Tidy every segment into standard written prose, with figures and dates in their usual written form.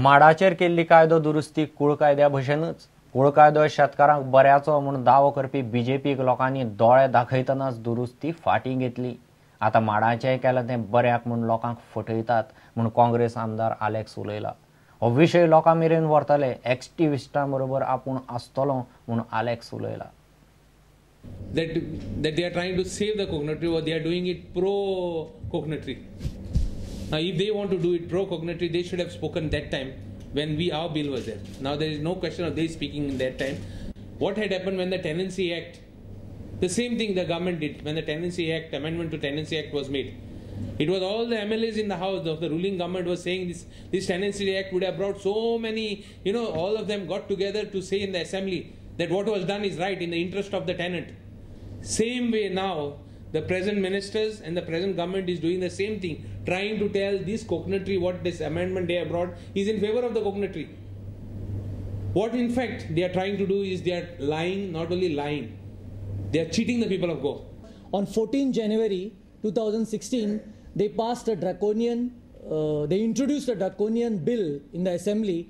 माडाचेर केल्ली कायदो दुरुस्ती कुळ कायद्या भशेनच कुळ कायदो शेतकारांक बऱ्याचो म्हूण दावो करपी बीजेपीक लोकांनी दोळे दाखयतनाच दुरुस्ती फाटीं घेतली। आता माडाचेंय केलें तें बऱ्याक म्हूण लोकांक फटयतात म्हूण काँग्रेस आमदार आलेक्स उलयला। हो विशय लोकां मेरेन व्हरतले एक्टिविस्टां बरोबर आपूण आसतलो म्हूण Alex उलयला। That they are trying to save the cognatory, or they are doing it pro cognatory. Now, if they want to do it pro cognatory, they should have spoken that time when our bill was there. Now there is no question of they speaking in that time. What had happened when the Tenancy Act, the same thing the government did when the Tenancy Act, amendment to Tenancy Act was made. It was all the MLAs in the house of the ruling government was saying this Tenancy Act would have brought so many, all of them got together to say in the assembly that what was done is right in the interest of the tenant. Same way now, the present ministers and the present government is doing the same thing, trying to tell this cognatory, what this amendment they have brought is in favor of the cognatory. What in fact they are trying to do is they are lying, not only lying, they are cheating the people of Goa. On 14 January 2016, they passed a they introduced a draconian bill in the assembly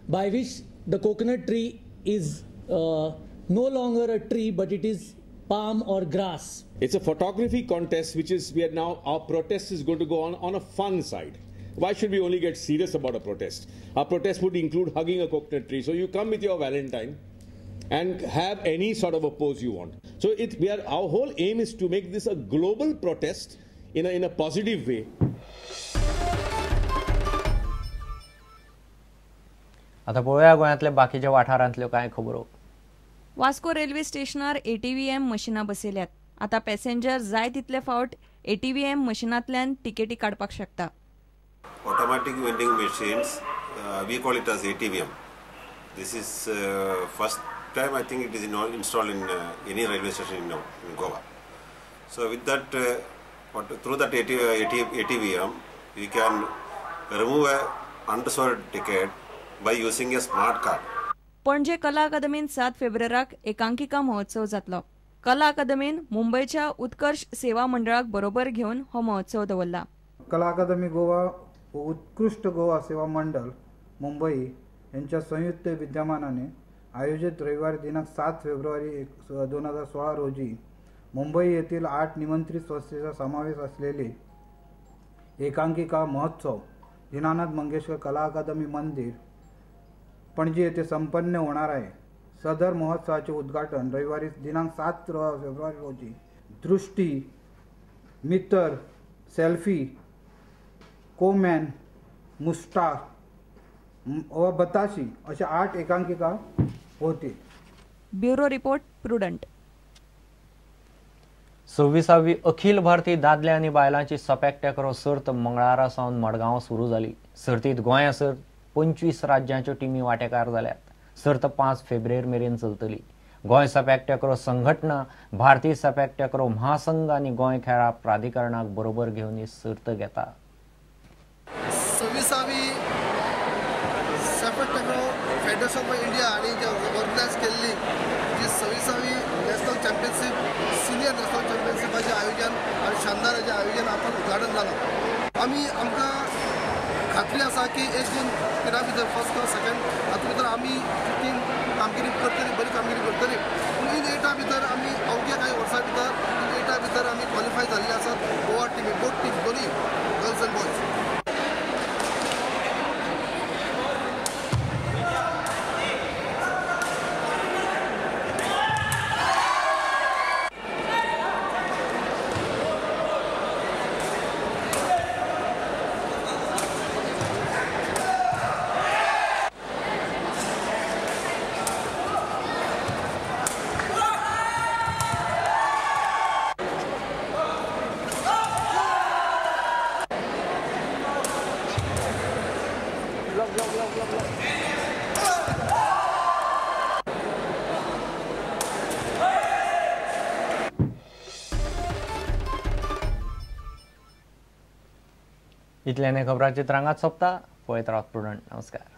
by which the coconut tree is no longer a tree, but it is palm or grass. It's a photography contest, our protest is going to go on a fun side. Why should we only get serious about a protest? Our protest would include hugging a coconut tree. So you come with your Valentine and have any sort of a pose you want. So our whole aim is to make this a global protest in a positive way. आता पळोवया गोंयांतले बाकीच्या वाठारांतल्यो कांय खबरो। Vasco railway स्टेशनार ATVM मशीनां बसयल्यात। आता passenger जाय तितले फावट ATVM मशीनांतल्यान तिकेटी काडपाक शकता। Automatic vending machines, we call it as ATVM. This is first time I think it is installed in any railway station in Goa. So with that, through that ATVM, we can remove a unreserved ticket by using a smart card. पणजे कला अकादमीन 7 फेब्रुवाराक एकांकिका महोत्सव जातलो। कला अकादमीन मुंबईच्या उत्कर्ष सेवा मंडळाक बरोबर घेवन हो महोत्सव दवरला। कला अकादमी गोवा व उत्कृष्ट गोवा सेवा मंडळ मुंबई यांच्या संयुक्त विद्यमानाने आयोजित रविवार दिनांक 7 फेब्रुवारी 2016 रोजी मुंबई येथील 8 निमंत्रित संस्थेचा समावेश असलेले एकांकिका महोत्सव दीनानाथ मंगेशकर कला अकादमी मंदिर पणजी येथे संपन्न होणार आहे। सदर महोत्सवाचे उद्घाटन रविवारी दिनांक 7 फेब्रुवारी रोजी दृष्टी, मित्र, सेल्फी, कोमॅन, मुस्टार व बताशी अशा 8 एकांकिका होतील। Bureau report prudent. 26वी अखिल भारतीय दादले आनी बायलांची सपॅक टेकरो सर्त मंगळारा सावन मडगांव सुरू जाली। सर्तीत गोंया सर्त 25 राज्यांच्यो टिमी वांटेकार जाल्यात। सर्त 5 फेब्रुवारी मेरेन चलतली। गोंय सपॅक टेकरो संघटना, भारतीय सपॅक टेकरो महासंघ आनी गोंय खेळा प्राधिकरणाक बरोबर घेवन ही सर्त घेता। 26वी सपॅक टेकरो फेडरेशन ऑफ इंडिया आणि ऑर्गनायज केल्ली जी 26वी नॅशनल चॅम्पियनशीप, सिनियर नॅशनल चॅम्पियनशिपाचें आयोजन आणि शानदार हेजें आयोजन आपण उद्घाटन जालां। आमकां खात्री आसा की एक दिन तिना भितर फर्स्ट किंवा सेकंड हातूंत भितर आमी टीम कामगिरी करतली, बरी कामगिरी करतली। पूण इन 8 भितर आमी अवघ्या काही वर्सां भितर इन 8 भितर आमी क्वॉलिफाय जाल्ले आसात। गोवा टीमी बोथ टीम दोनी गर्ल्स एंड बॉयज। इतल्याने खबरांची तरंगात सोंपता। पळयत रावत प्रुडंट। नमस्कार।